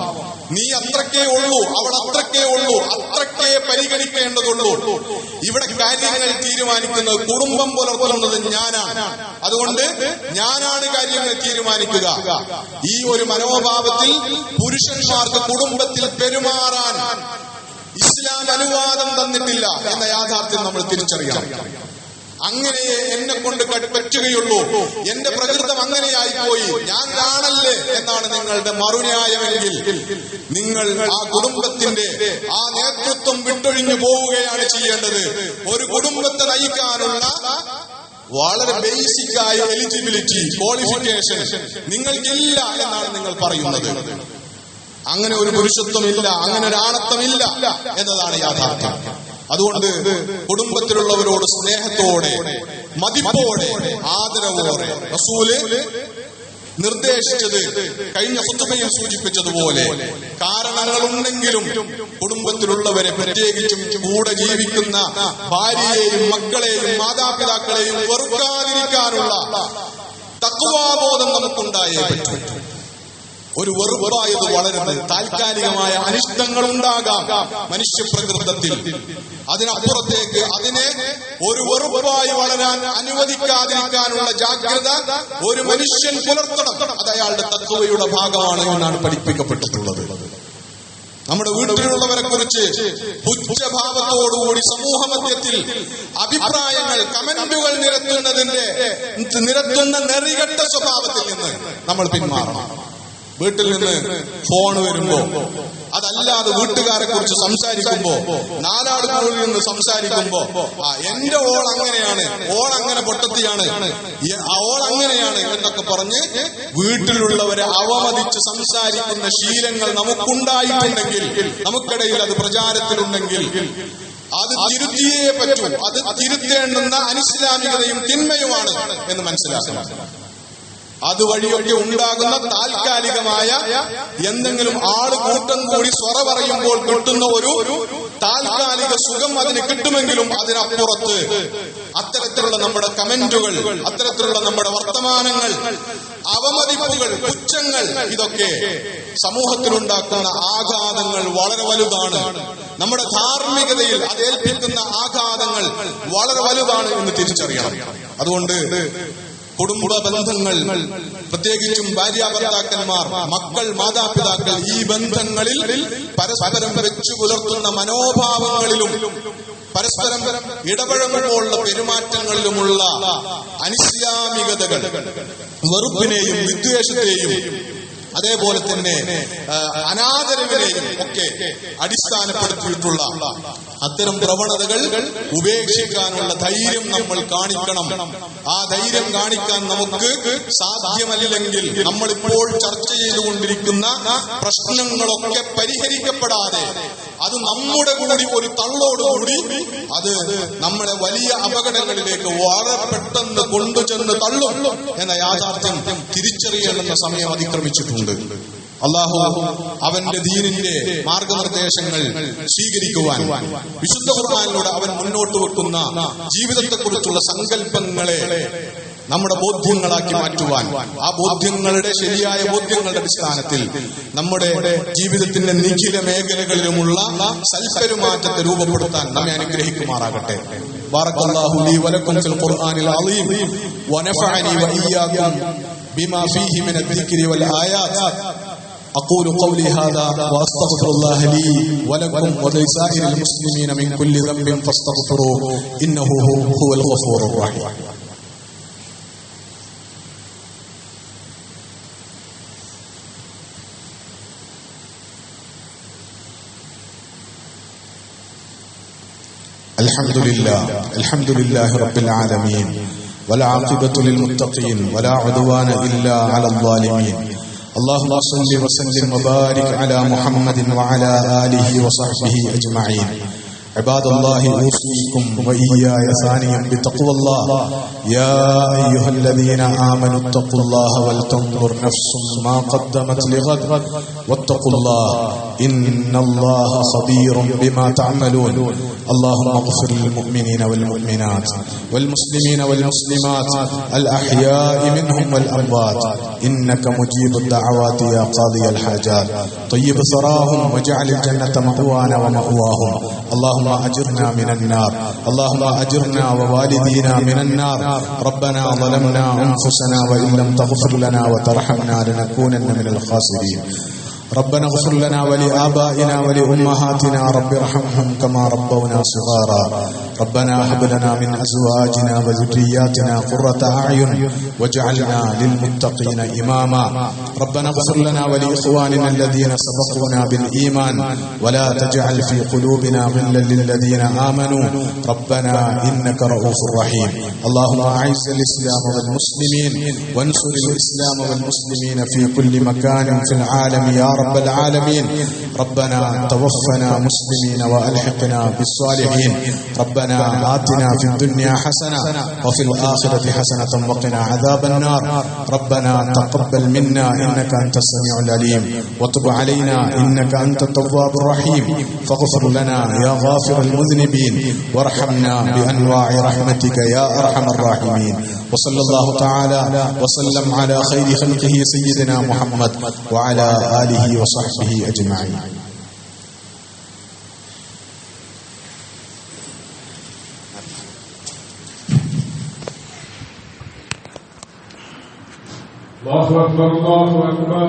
നീ അത്രക്കേ ഉള്ളൂ, അവൾ അത്രക്കേ ഉള്ളൂ, അത്രക്കേ പരിഗണിക്കേണ്ടതുള്ളൂ, ഇവിടെ കാര്യങ്ങൾ തീരുമാനിക്കുന്നത്, കുടുംബം പുലർത്തുന്നത് ഞാനാണ്, അതുകൊണ്ട് ഞാനാണ് കാര്യങ്ങൾ തീരുമാനിക്കുക. ഈ ഒരു മനോഭാവത്തിൽ പുരുഷന്മാർക്ക് കുടുംബത്തിൽ പെരുമാറാൻ ഇസ്ലാം അനുവാദം തന്നിട്ടില്ല എന്ന യാഥാർത്ഥ്യം നമ്മൾ തിരിച്ചറിയണം. അങ്ങനെയേ എന്നെ കൊണ്ട് പറ്റുകയുള്ളൂ, എന്റെ പ്രകൃതം അങ്ങനെയായിപ്പോയി, ഞാൻ കാണല്ലേ എന്നാണ് നിങ്ങളുടെ മറുന്യായമെങ്കിൽ നിങ്ങൾ ആ കുടുംബത്തിന്റെ ആ നേതൃത്വം വിട്ടൊഴിഞ്ഞു പോവുകയാണ് ചെയ്യേണ്ടത്. ഒരു കുടുംബത്തെ നയിക്കാനുള്ള വളരെ ബേസിക്കായ എലിജിബിലിറ്റി, ക്വാളിഫിക്കേഷൻ നിങ്ങൾക്കില്ല എന്നാണ് നിങ്ങൾ പറയുന്നത്. അങ്ങനെ ഒരു പുരുഷത്വമില്ല, അങ്ങനെ ഒരു ആണത്വമില്ല എന്നതാണ് യാഥാർത്ഥ്യം. അതുകൊണ്ട് കുടുംബത്തിലുള്ളവരോട് സ്നേഹത്തോടെ, മതിപ്പോടെ, ആദരവോടെ റസൂല് നിർദ്ദേശിച്ചത് കഴിഞ്ഞ ഖുതുബയിൽ സൂചിപ്പിച്ചതുപോലെ കാരണങ്ങളുണ്ടെങ്കിലും കുടുംബത്തിലുള്ളവരെ, പ്രത്യേകിച്ചും കൂടെ ജീവിക്കുന്ന ഭാര്യയെയും മക്കളെയും മാതാപിതാക്കളെയും വെറുക്കാതിരിക്കാനുള്ള തഖ്വാബോധം നമുക്കുണ്ടായേ പറ്റൂ. ഒരു വെറുപ്പായത് വളരുന്നത് താൽക്കാലികമായ അനിഷ്ടങ്ങൾ ഉണ്ടാകാം മനുഷ്യപ്രകൃതത്തിൽ. അതിനപ്പുറത്തേക്ക് അതിനെ ഒരു വെറുപ്പായി വളരാൻ അനുവദിക്കാതിരിക്കാനുള്ള ജാഗ്രത ഒരു മനുഷ്യൻ പുലർത്തണം. അത് അയാളുടെ തഖ്വയുടെ ഭാഗമാണ് എന്നാണ് പഠിപ്പിക്കപ്പെട്ടിട്ടുള്ളത്. നമ്മുടെ വീട്ടിലുള്ളവരെ കുറിച്ച് പുച്ഛഭാവത്തോടുകൂടി സമൂഹ മധ്യത്തിൽ അഭിപ്രായങ്ങൾ, കമന്റുകൾ നിരത്തുന്ന നെറികെട്ട സ്വഭാവത്തിൽ നിന്ന് നമ്മൾ പിന്മാറണം. വീട്ടിൽ നിന്ന് ഫോൺ വരുമ്പോ, അതല്ലാതെ വീട്ടുകാരെ കുറിച്ച് സംസാരിക്കുമ്പോ, നാലാളുകളിൽ നിന്ന് സംസാരിക്കുമ്പോ, എന്റെ ഓൾ അങ്ങനെയാണ്, ഓൾ അങ്ങനെ പൊട്ടത്തിയാണ്, ഓൾ അങ്ങനെയാണ് എന്നൊക്കെ പറഞ്ഞ് വീട്ടിലുള്ളവരെ അവമതിച്ച് സംസാരിക്കുന്ന ശീലങ്ങൾ നമുക്കുണ്ടായിട്ടുണ്ടെങ്കിൽ, നമുക്കിടയിൽ അത് പ്രചാരത്തിലുണ്ടെങ്കിൽ അത് തിരുത്തിയേ പറ്റൂ. അത് തിരുത്തേണ്ടുന്ന അനിസ്ലാമികതയും തിന്മയുമാണ് എന്ന് മനസ്സിലാക്കണം. അതുവഴിയൊക്കെ ഉണ്ടാകുന്ന താൽക്കാലികമായ എന്തെങ്കിലും ആള് കൂട്ടം കൂടി സ്വറ പറയുമ്പോൾ കിട്ടുന്ന ഒരു താൽക്കാലിക സുഖം അതിന് കിട്ടുമെങ്കിലും അതിനപ്പുറത്ത് അത്തരത്തിലുള്ള നമ്മുടെ കമന്റുകൾ, അത്തരത്തിലുള്ള നമ്മുടെ വർത്തമാനങ്ങൾ, അവമതിപ്പുകൾ, പുച്ഛങ്ങൾ, ഇതൊക്കെ സമൂഹത്തിലുണ്ടാക്കുന്ന ആഘാതങ്ങൾ വളരെ വലുതാണ്. നമ്മുടെ ധാർമ്മികതയിൽ അതേൽപ്പിക്കുന്ന ആഘാതങ്ങൾ വളരെ വലുതാണ് എന്ന് തിരിച്ചറിയണം. അതുകൊണ്ട് കുടുംബ ബന്ധങ്ങൾ, പ്രത്യേകിച്ചും ഭാര്യാഭർത്താക്കന്മാർ, മക്കൾ, മാതാപിതാക്കൾ, ഈ ബന്ധങ്ങളിൽ പരസ്പരം വെച്ചു പുലർത്തുന്ന മനോഭാവങ്ങളിലും പരസ്പരം ഇടപഴകുമ്പോഴുള്ള അതേപോലെ തന്നെ അനാദരവിനെയും ഒക്കെ അടിസ്ഥാനപ്പെടുത്തിയിട്ടുള്ള അത്തരം പ്രവണതകൾ ഉപേക്ഷിക്കാനുള്ള ധൈര്യം നമ്മൾ കാണിക്കണം. ആ ധൈര്യം കാണിക്കാൻ നമുക്ക് സാധ്യമല്ലെങ്കിൽ നമ്മളിപ്പോൾ ചർച്ച ചെയ്തുകൊണ്ടിരിക്കുന്ന പ്രശ്നങ്ങളൊക്കെ പരിഹരിക്കപ്പെടാതെ അത് നമ്മുടെ കൂടി ഒരു തള്ളോടുകൂടി അത് നമ്മളെ വലിയ അപകടങ്ങളിലേക്ക് വളരെ പെട്ടെന്ന് കൊണ്ടുചെന്ന് തള്ളും എന്ന യാഥാർത്ഥ്യം തിരിച്ചറിയേണ്ടുന്ന സമയം അതിക്രമിച്ചിട്ടുണ്ട്. അല്ലാഹു അവന്റെ ദീനിന്റെ മാർഗനിർദ്ദേശങ്ങൾ സ്വീകരിക്കുവാൻ വിശുദ്ധ ഖുർആനിലൂടെ അവൻ മുന്നോട്ട് വെക്കുന്ന ജീവിതത്തെക്കുറിച്ചുള്ള സങ്കല്പങ്ങളെ നമ്മുടെ ബോധ്യങ്ങളാക്കി മാറ്റുവാൻ, ആ ബോധ്യങ്ങളുടെ ശരിയായ ബോധ്യങ്ങളുടെ അടിസ്ഥാനത്തിൽ നമ്മുടെ ജീവിതത്തിന്റെ നിഖില മേഖലകളിലുമുള്ള സൽപെരുമാറ്റത്തെ രൂപപ്പെടുത്താൻ നമ്മെ അനുഗ്രഹിക്കുമാറാകട്ടെ. ബാറക്കല്ലാഹു ലീ വലക്കും ഫിൽ ഖുർആനിൽ അളീം വനഫഅനി വഇയ്യാകും ബിമാ ഫീഹി മിനൽ ദിക്രി വൽ ആയാത്. أقول قولي هذا وأستغفر الله لي ولكم ولسائر المسلمين من كل ذنب فاستغفروه إنه هو الغفور الرحيم. الحمد لله رب العالمين والعاقبة للمتقين ولا عدوان إلا على الظالمين. اللهم صل وسلم وبارك على محمد وعلى آله وصحبه أجمعين. عباد الله أوصيكم وإياي ثانيا بتقوى الله. يا أيها الذين آمنوا اتقوا الله ولتنظر نفس ما قدمت لغد واتقوا الله إن الله خبير بما تعملون. اللهم اغفر للمؤمنين والمؤمنات والمسلمين والمسلمات الأحياء منهم والأموات إنك مجيب الدعوات يا قاضي الحاجات. طيب ثراهم واجعل الجنة مأوانا ومأواهم. اللهم أجرنا من النار. اللهم أجرنا ووالدينا من النار. ربنا ظلمنا أنفسنا وإن لم تغفر لنا وترحمنا لنكونن من الخاسرين. ربنا اغفر لنا ولآبائنا ولأمهاتنا رب ارحمهم كما ربونا صغارا. ربنا هب لنا من أزواجنا وذرياتنا قرة أعين واجعلنا للمتقين إماما. ربنا اغفر لنا ولإخواننا الذين سبقونا بالإيمان ولا تجعل في قلوبنا غلا للذين آمنوا ربنا إنك رؤوف رحيم. اللهم أعز الإسلام والمسلمين وانصر الإسلام والمسلمين في كل مكان في العالم يا رب العالمين. ربنا توفنا مسلمين وألحقنا بالصالحين. ربنا آتنا في الدنيا حسنة وفي الآخرة حسنة وقنا عذاب النار. ربنا تقبل منا إنك أنت السميع العليم وتب علينا إنك أنت التواب الرحيم. فاغفر لنا يا غافر المذنبين وارحمنا بأنواع رحمتك يا أرحم الراحمين. وصلى الله تعالى وسلم على خير خلقه سيدنا محمد وعلى آله وصحبه أجمعين. الله أكبر الله أكبر.